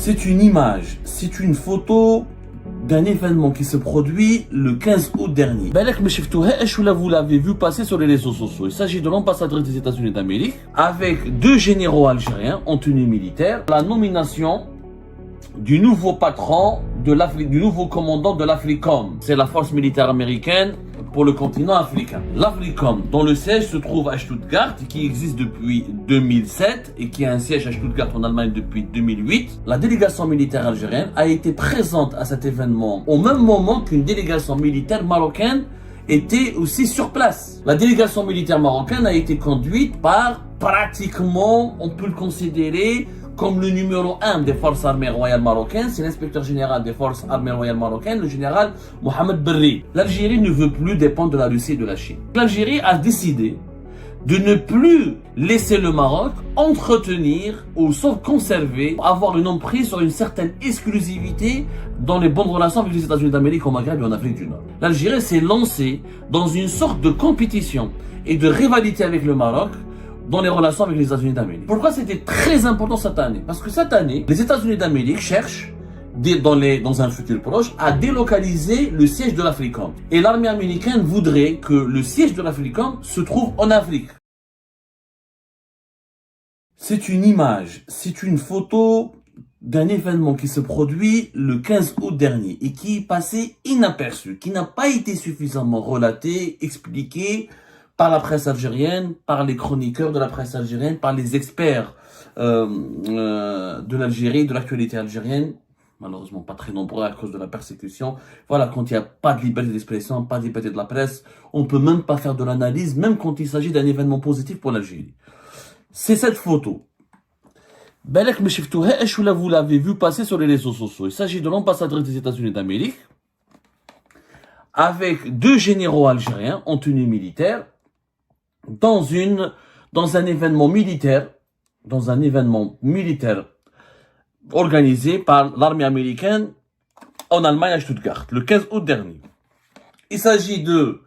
C'est une image, c'est une photo d'un événement qui se produit le 15 août dernier. Vous l'avez vu passer sur les réseaux sociaux. Il s'agit de l'ambassadrice des États-Unis d'Amérique avec deux généraux algériens en tenue militaire. La nomination du nouveau patron de l'Afrique, du nouveau commandant de l'Africom. C'est la force militaire américaine pour le continent africain. L'Africom, dont le siège se trouve à Stuttgart, qui existe depuis 2007 et qui a un siège à Stuttgart en Allemagne depuis 2008. La délégation militaire algérienne a été présente à cet événement au même moment qu'une délégation militaire marocaine était aussi sur place. La délégation militaire marocaine a été conduite par pratiquement, on peut le considérer comme le numéro 1 des forces armées royales marocaines, c'est l'inspecteur général des forces armées royales marocaines, le général Mohamed Berri. L'Algérie ne veut plus dépendre de la Russie et de la Chine. L'Algérie a décidé de ne plus laisser le Maroc entretenir ou sauf conserver, avoir une emprise sur une certaine exclusivité dans les bonnes relations avec les États-Unis d'Amérique au Maghreb et en Afrique du Nord. L'Algérie s'est lancée dans une sorte de compétition et de rivalité avec le Maroc dans les relations avec les États-Unis d'Amérique. Pourquoi c'était très important cette année? Parce que cette année, les États-Unis d'Amérique cherchent, dans un futur proche, à délocaliser le siège de l'Africom. Et l'armée américaine voudrait que le siège de l'Africom se trouve en Afrique. C'est une image, c'est une photo d'un événement qui se produit le 15 août dernier et qui est passé inaperçu, qui n'a pas été suffisamment relaté, expliqué par la presse algérienne, par les chroniqueurs de la presse algérienne, par les experts de l'Algérie, de l'actualité algérienne, malheureusement pas très nombreux à cause de la persécution. Voilà, quand il n'y a pas de liberté d'expression, pas de liberté de la presse, on peut même pas faire de l'analyse, même quand il s'agit d'un événement positif pour l'Algérie. C'est cette photo. Vous l'avez vu passer sur les réseaux sociaux. Il s'agit de l'ambassadrice des États-Unis d'Amérique avec deux généraux algériens en tenue militaire dans un événement militaire organisé par l'armée américaine en Allemagne à Stuttgart, le 15 août dernier. Il s'agit de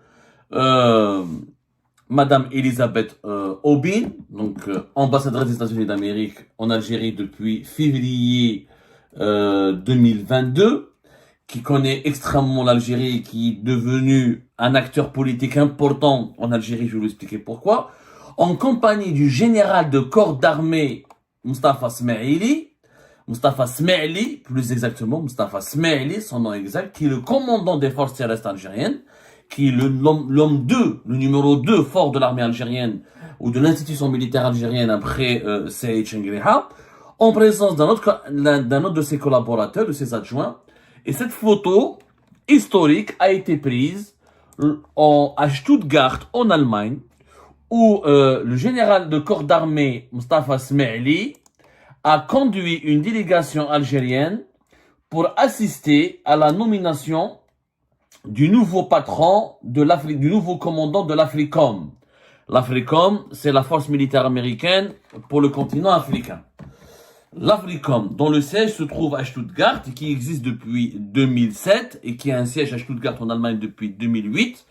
Madame Elisabeth Aubin, donc ambassadrice des États-Unis d'Amérique en Algérie depuis février 2022, qui connaît extrêmement l'Algérie et qui est devenu un acteur politique important en Algérie, je vais vous expliquer pourquoi, en compagnie du général de corps d'armée Mustafa Smaili, plus exactement, Mustafa Smaili, son nom exact, qui est le commandant des forces terrestres algériennes, qui est l'homme 2, le numéro 2 fort de l'armée algérienne ou de l'institution militaire algérienne après Saïd Chengriha, en présence d'un autre de ses collaborateurs, de ses adjoints. Et cette photo historique a été prise à Stuttgart, en Allemagne, où le général de corps d'armée Mustafa Smaili a conduit une délégation algérienne pour assister à la nomination du nouveau patron de l'Afrique, du nouveau commandant de l'Africom. L'Africom, c'est la force militaire américaine pour le continent africain. L'Africom, dont le siège se trouve à Stuttgart, qui existe depuis 2007 et qui a un siège à Stuttgart en Allemagne depuis 2008,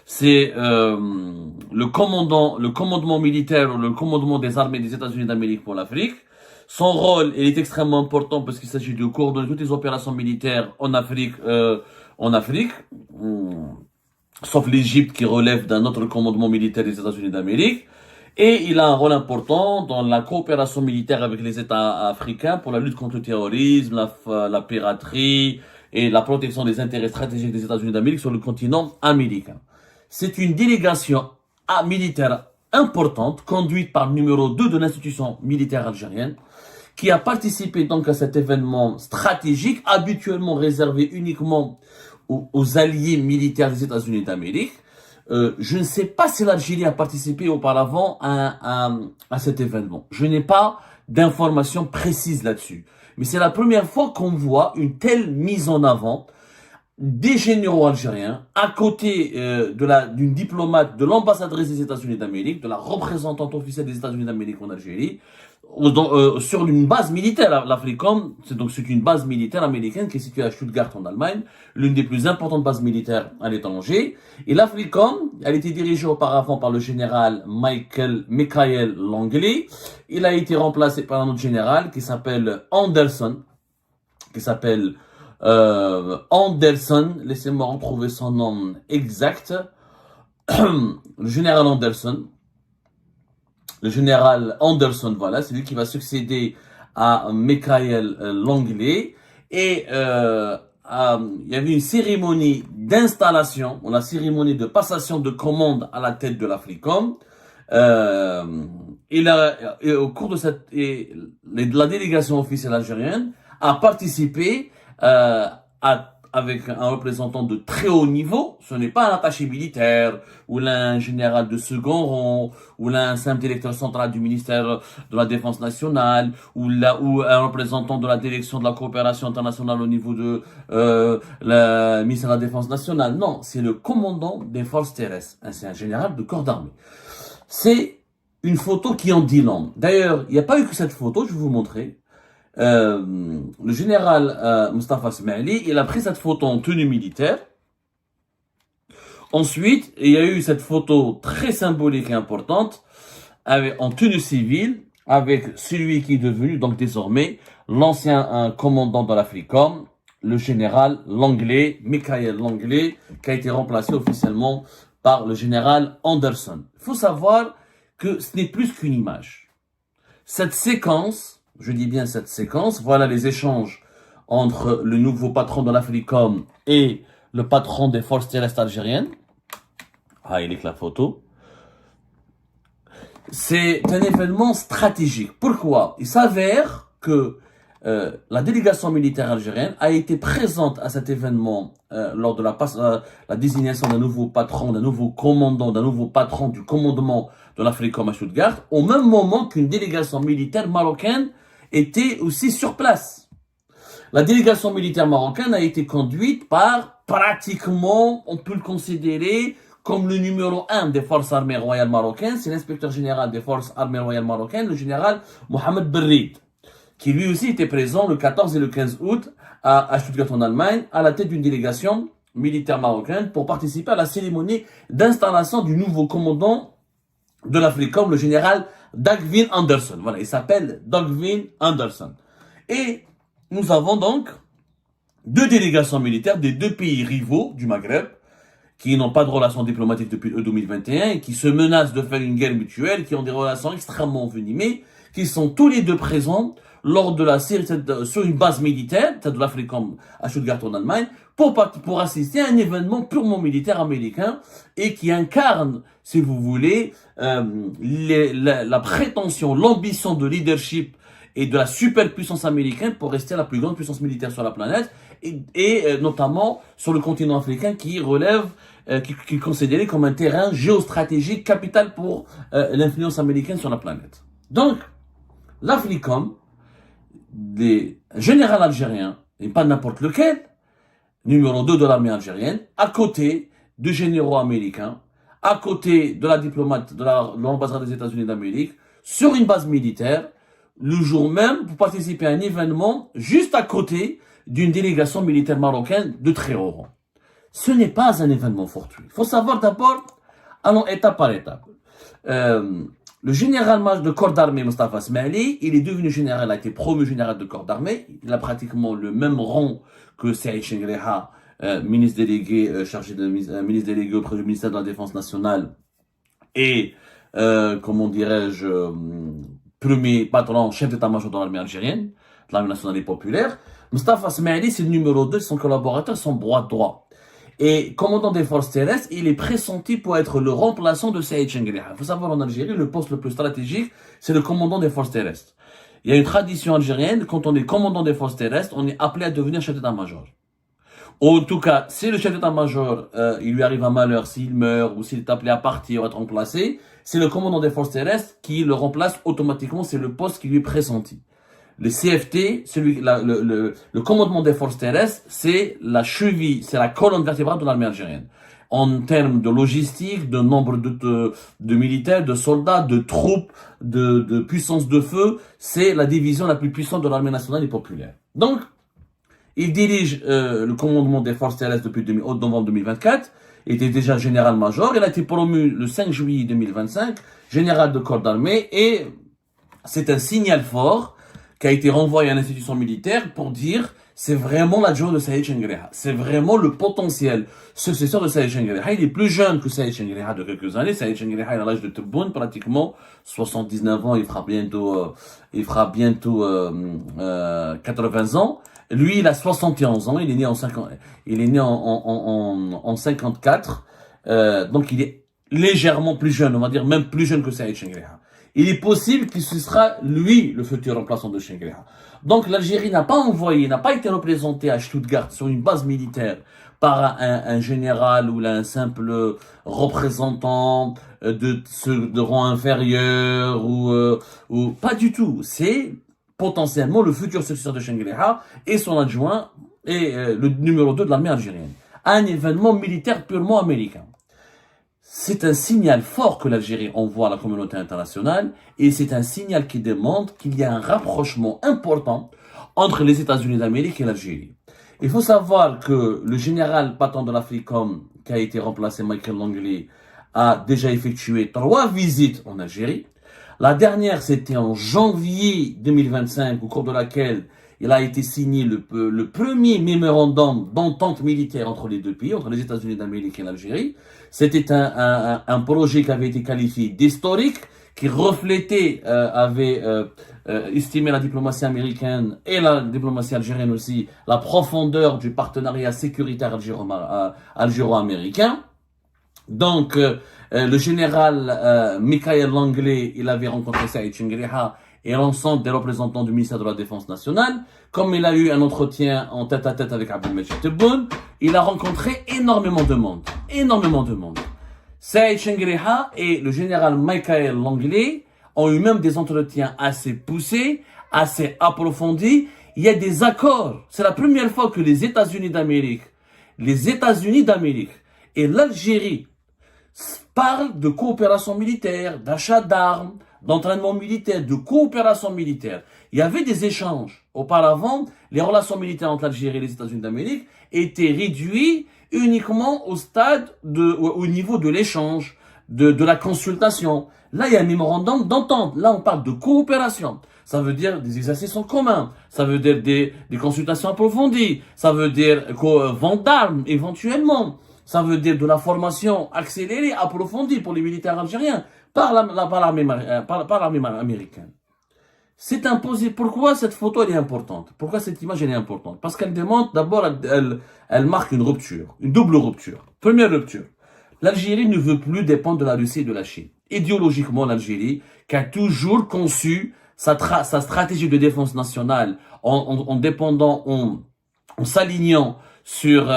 c'est le commandement militaire, le commandement des armées des États-Unis d'Amérique pour l'Afrique. Son rôle, il est extrêmement important parce qu'il s'agit de coordonner toutes les opérations militaires en Afrique, sauf l'Égypte qui relève d'un autre commandement militaire des États-Unis d'Amérique. Et il a un rôle important dans la coopération militaire avec les États africains pour la lutte contre le terrorisme, la piraterie et la protection des intérêts stratégiques des États-Unis d'Amérique sur le continent américain. C'est une délégation militaire importante, conduite par le numéro 2 de l'institution militaire algérienne, qui a participé donc à cet événement stratégique, habituellement réservé uniquement aux alliés militaires des États-Unis d'Amérique. Je ne sais pas si l'Algérie a participé auparavant à cet événement. Je n'ai pas d'informations précises là-dessus. Mais c'est la première fois qu'on voit une telle mise en avant des généraux algériens à côté d'une diplomate, de l'ambassadrice des États-Unis d'Amérique, de la représentante officielle des États-Unis d'Amérique en Algérie, sur une base militaire. L'Africom, c'est une base militaire américaine qui est située à Stuttgart en Allemagne, l'une des plus importantes bases militaires à l'étranger. Et l'Africom, elle était dirigée auparavant par le général Michael Langley. Il a été remplacé par un autre général qui s'appelle Anderson. qui s'appelle Anderson. Laissez-moi retrouver son nom exact. Le général Anderson. Le général Anderson, voilà, c'est lui qui va succéder à Michael Langley. Et il y avait une cérémonie d'installation, ou la cérémonie de passation de commande à la tête de l'Africom. Et au cours de la délégation officielle algérienne a participé avec un représentant de très haut niveau. Ce n'est pas un attaché militaire, ou un général de second rang, ou un simple directeur central du ministère de la Défense nationale, ou un représentant de la direction de la coopération internationale au niveau de le ministère de la Défense nationale. Non, c'est le commandant des forces terrestres. C'est un général de corps d'armée. C'est une photo qui en dit long. D'ailleurs, il n'y a pas eu que cette photo, je vais vous montrer. Le général Mustafa Smaili, il a pris cette photo en tenue militaire. Ensuite, il y a eu cette photo très symbolique et importante en tenue civile avec celui qui est devenu donc désormais l'ancien commandant de l'Africom, le général Langley, Michael Langley, qui a été remplacé officiellement par le général Anderson. Il faut savoir que ce n'est plus qu'une image. Cette séquence, je dis bien cette séquence, voilà les échanges entre le nouveau patron de l'Africom et le patron des forces terrestres algériennes. Ah, il est que la photo. C'est un événement stratégique. Pourquoi? Il s'avère que la délégation militaire algérienne a été présente à cet événement lors de la désignation d'un nouveau patron, d'un nouveau commandant, d'un nouveau patron du commandement de l'Africom à Stuttgart, au même moment qu'une délégation militaire marocaine était aussi sur place. La délégation militaire marocaine a été conduite par pratiquement, on peut le considérer comme le numéro 1 des forces armées royales marocaines, c'est l'inspecteur général des forces armées royales marocaines, le général Mohamed Berrid, qui lui aussi était présent le 14 et le 15 août à Stuttgart en Allemagne, à la tête d'une délégation militaire marocaine pour participer à la cérémonie d'installation du nouveau commandant de l'Africom, le général Dagvin Anderson. Voilà, il s'appelle Dagvin Anderson. Et nous avons donc deux délégations militaires des deux pays rivaux du Maghreb, qui n'ont pas de relations diplomatiques depuis 2021 et qui se menacent de faire une guerre mutuelle, qui ont des relations extrêmement envenimées, qui sont tous les deux présents lors de la série sur une base militaire, de l'Africom à Stuttgart en Allemagne, pour assister à un événement purement militaire américain et qui incarne, si vous voulez, la prétention, l'ambition de leadership et de la superpuissance américaine pour rester la plus grande puissance militaire sur la planète et notamment sur le continent africain qui relève, qui est considéré comme un terrain géostratégique capital pour l'influence américaine sur la planète. Donc, l'Africom, des généraux algériens, et pas n'importe lequel, numéro 2 de l'armée algérienne, à côté de généraux américains, à côté de la diplomate de l'ambassade des États-Unis d'Amérique, sur une base militaire, le jour même, pour participer à un événement juste à côté d'une délégation militaire marocaine de très haut rang. Ce n'est pas un événement fortuit. Il faut savoir d'abord, allons étape par étape. Le général de corps d'armée Mustafa Smaili, il est devenu général, il a été promu général de corps d'armée. Il a pratiquement le même rang que Saïd Chengreha, ministre délégué chargé de ministre délégué auprès du ministère de la Défense nationale et comment dirais-je, premier patron, chef d'état-major de l'armée algérienne, de l'armée nationale et populaire. Mustafa Smaili, c'est le numéro 2, son collaborateur, son bras droit. Et commandant des forces terrestres, il est pressenti pour être le remplaçant de Saïd Chengreha. Il faut savoir, en Algérie, le poste le plus stratégique, c'est le commandant des forces terrestres. Il y a une tradition algérienne, quand on est commandant des forces terrestres, on est appelé à devenir chef d'état-major. En tout cas, si le chef d'état-major, il lui arrive un malheur, s'il meurt ou s'il est appelé à partir ou à être remplacé, c'est le commandant des forces terrestres qui le remplace automatiquement, c'est le poste qui lui est pressenti. Le CFT, le commandement des forces terrestres, c'est la cheville, c'est la colonne vertébrale de l'armée algérienne. En termes de logistique, de nombre de militaires, de soldats, de troupes, de puissance de feu, c'est la division la plus puissante de l'armée nationale et populaire. Donc, il dirige le commandement des forces terrestres depuis novembre 2024. Il était déjà général-major. Il a été promu le 5 juillet 2025, général de corps d'armée. Et c'est un signal fort qui a été renvoyé à l'institution militaire pour dire c'est vraiment l'adjoint de Saïd Chengreha. C'est vraiment le potentiel successeur de Saïd Chengreha. Il est plus jeune que Saïd Chengreha de quelques années. Saïd Chengreha est à l'âge de Tebboune, pratiquement 79 ans. Il fera bientôt 80 ans. Lui, il a 71 ans. Il est né en 54. Donc, il est légèrement plus jeune. On va dire même plus jeune que Saïd Chengreha. Il est possible que ce sera lui le futur remplaçant de Chengreha. Donc l'Algérie n'a pas été représentée à Stuttgart sur une base militaire par un général ou un simple représentant de rang inférieur ou pas du tout. C'est potentiellement le futur successeur de Chengreha et son adjoint et le numéro 2 de l'armée algérienne. Un événement militaire purement américain. C'est un signal fort que l'Algérie envoie à la communauté internationale et c'est un signal qui démontre qu'il y a un rapprochement important entre les États-Unis d'Amérique et l'Algérie. Il faut savoir que le général Patton de l'Africom, qui a été remplacé Michael Langley, a déjà effectué 3 visites en Algérie. La dernière, c'était en janvier 2025, au cours de laquelle il a été signé le premier mémorandum d'entente militaire entre les deux pays, entre les États-Unis d'Amérique et l'Algérie. C'était un projet qui avait été qualifié d'historique, qui reflétait, avait estimé la diplomatie américaine et la diplomatie algérienne aussi, la profondeur du partenariat sécuritaire algéro-américain. Donc, le général Michael Langley, il avait rencontré Saïd Chengreha et l'ensemble des représentants du ministère de la Défense nationale. Comme il a eu un entretien en tête-à-tête avec Abdelmajid Tebboune, il a rencontré énormément de monde. Énormément de monde. Saïd Chengreha et le général Michael Langley ont eu même des entretiens assez poussés, assez approfondis. Il y a des accords. C'est la première fois que les États-Unis d'Amérique et l'Algérie parlent de coopération militaire, d'achat d'armes, d'entraînement militaire, de coopération militaire. Il y avait des échanges. Auparavant, les relations militaires entre l'Algérie et les États-Unis d'Amérique étaient réduites uniquement au niveau de l'échange, de la consultation. Là, il y a un mémorandum d'entente. Là, on parle de coopération. Ça veut dire des exercices en commun. Ça veut dire des consultations approfondies. Ça veut dire vente d'armes, éventuellement. Ça veut dire de la formation accélérée, approfondie pour les militaires algériens par l'armée américaine. C'est imposé. Pourquoi cette photo elle est importante? Pourquoi cette image elle est importante? Parce qu'elle démontre, d'abord, elle marque une rupture, une double rupture. Première rupture. L'Algérie ne veut plus dépendre de la Russie et de la Chine. Idéologiquement, l'Algérie, qui a toujours conçu sa stratégie de défense nationale en s'alignant sur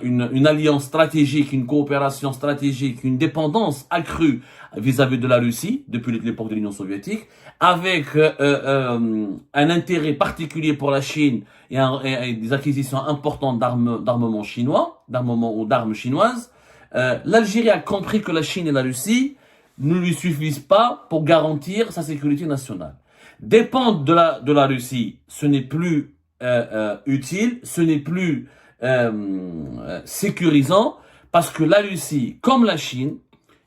une alliance stratégique, une coopération stratégique, une dépendance accrue vis-à-vis de la Russie depuis l'époque de l'Union soviétique, avec un intérêt particulier pour la Chine et des acquisitions importantes d'armement chinois, d'armes chinoises. L'Algérie a compris que la Chine et la Russie ne lui suffisent pas pour garantir sa sécurité nationale. Dépendre de la Russie, ce n'est plus utile, ce n'est plus sécurisant, parce que la Russie, comme la Chine,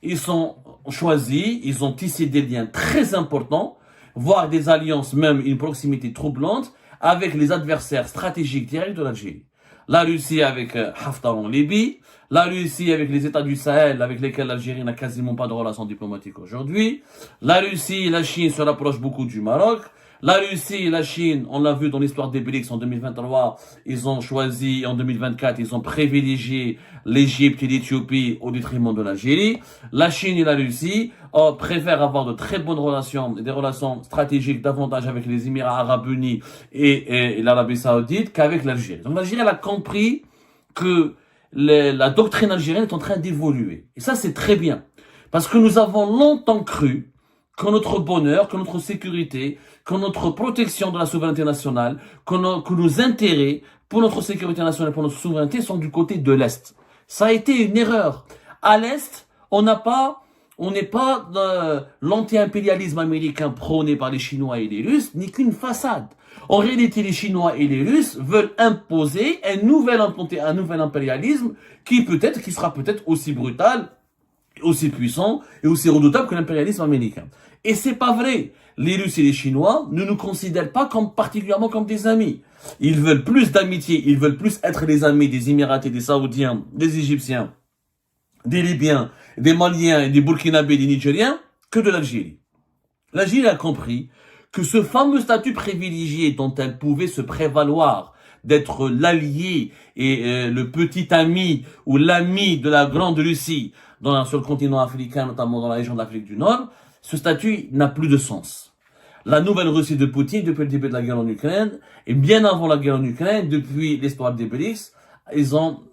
ils sont choisis, ils ont tissé des liens très importants, voire des alliances, même une proximité troublante, avec les adversaires stratégiques directs de l'Algérie. La Russie avec Haftar en Libye, la Russie avec les États du Sahel, avec lesquels l'Algérie n'a quasiment pas de relations diplomatiques aujourd'hui. La Russie et la Chine se rapprochent beaucoup du Maroc. La Russie et la Chine, on l'a vu dans l'histoire des BRICS en 2023, ils ont choisi, en 2024, ils ont privilégié l'Égypte et l'Éthiopie au détriment de l'Algérie. La Chine et la Russie préfèrent avoir de très bonnes relations, des relations stratégiques davantage avec les Émirats Arabes Unis et l'Arabie Saoudite qu'avec l'Algérie. Donc l'Algérie, elle a compris que la doctrine algérienne est en train d'évoluer. Et ça, c'est très bien. Parce que nous avons longtemps cru que notre bonheur, que notre sécurité, que notre protection de la souveraineté nationale, que nos intérêts pour notre sécurité nationale, pour notre souveraineté sont du côté de l'Est. Ça a été une erreur. À l'Est, on n'est pas l'anti-impérialisme américain prôné par les Chinois et les Russes, ni qu'une façade. En réalité, les Chinois et les Russes veulent imposer un nouvel impérialisme qui sera peut-être aussi brutal aussi puissant et aussi redoutable que l'impérialisme américain. Et c'est pas vrai. Les Russes et les Chinois ne nous considèrent pas particulièrement comme des amis. Ils veulent plus d'amitié, ils veulent plus être les amis des Émiratis, des Saoudiens, des Égyptiens, des Libyens, des Maliens, des Burkinabés, des Nigériens, que de l'Algérie. L'Algérie a compris que ce fameux statut privilégié dont elle pouvait se prévaloir d'être l'allié et le petit ami ou l'ami de la Grande Russie sur le continent africain, notamment dans la région de l'Afrique du Nord, ce statut n'a plus de sens. La nouvelle Russie de Poutine, depuis le début de la guerre en Ukraine, et bien avant la guerre en Ukraine, depuis l'histoire des BRICS,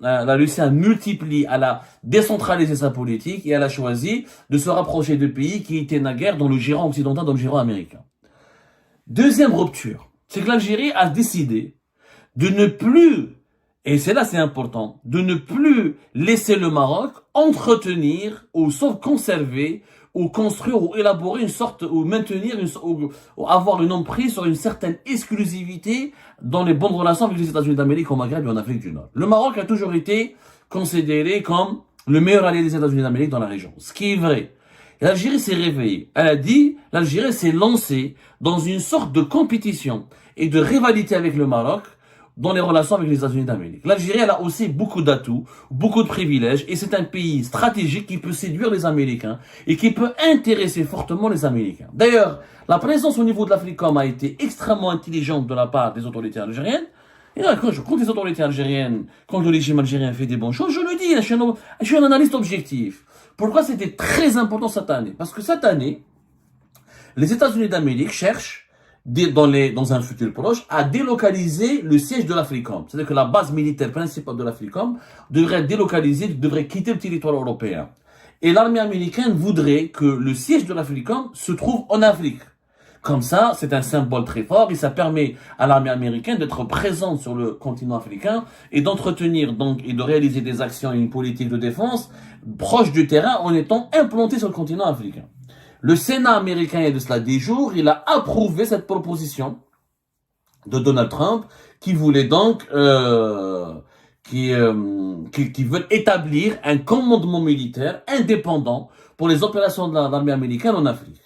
la Russie a multiplié, elle a décentralisé sa politique et elle a choisi de se rapprocher de pays qui étaient naguère dans le giron occidental, dans le giron américain. Deuxième rupture, c'est que l'Algérie a décidé de ne plus, et c'est là c'est important, de ne plus laisser le Maroc entretenir ou sauf conserver ou construire ou élaborer une sorte ou maintenir ou avoir une emprise sur une certaine exclusivité dans les bonnes relations avec les États-Unis d'Amérique au Maghreb et en Afrique du Nord. Le Maroc a toujours été considéré comme le meilleur allié des États-Unis d'Amérique dans la région, ce qui est vrai. L'Algérie s'est réveillée. Elle a dit, l'Algérie s'est lancée dans une sorte de compétition et de rivalité avec le Maroc dans les relations avec les États-Unis d'Amérique. L'Algérie, elle a aussi beaucoup d'atouts, beaucoup de privilèges, et c'est un pays stratégique qui peut séduire les Américains et qui peut intéresser fortement les Américains. D'ailleurs, la présence au niveau de l'Africom a été extrêmement intelligente de la part des autorités algériennes. Et là, quand les autorités algériennes, quand le régime algérien fait des bonnes choses, je le dis, je suis un analyste objectif. Pourquoi c'était très important cette année? Parce que cette année, les États-Unis d'Amérique cherchent, dans un futur proche, à délocaliser le siège de l'Africom. C'est-à-dire que la base militaire principale de l'Africom devrait délocaliser, devrait quitter le territoire européen. Et l'armée américaine voudrait que le siège de l'Africom se trouve en Afrique. Comme ça, c'est un symbole très fort et ça permet à l'armée américaine d'être présente sur le continent africain et d'entretenir donc et de réaliser des actions et une politique de défense proche du terrain en étant implanté sur le continent africain. Le Sénat américain, il y a de cela 10 jours, il a approuvé cette proposition de Donald Trump qui voulait donc qui veut établir un commandement militaire indépendant pour les opérations de l'armée américaine en Afrique.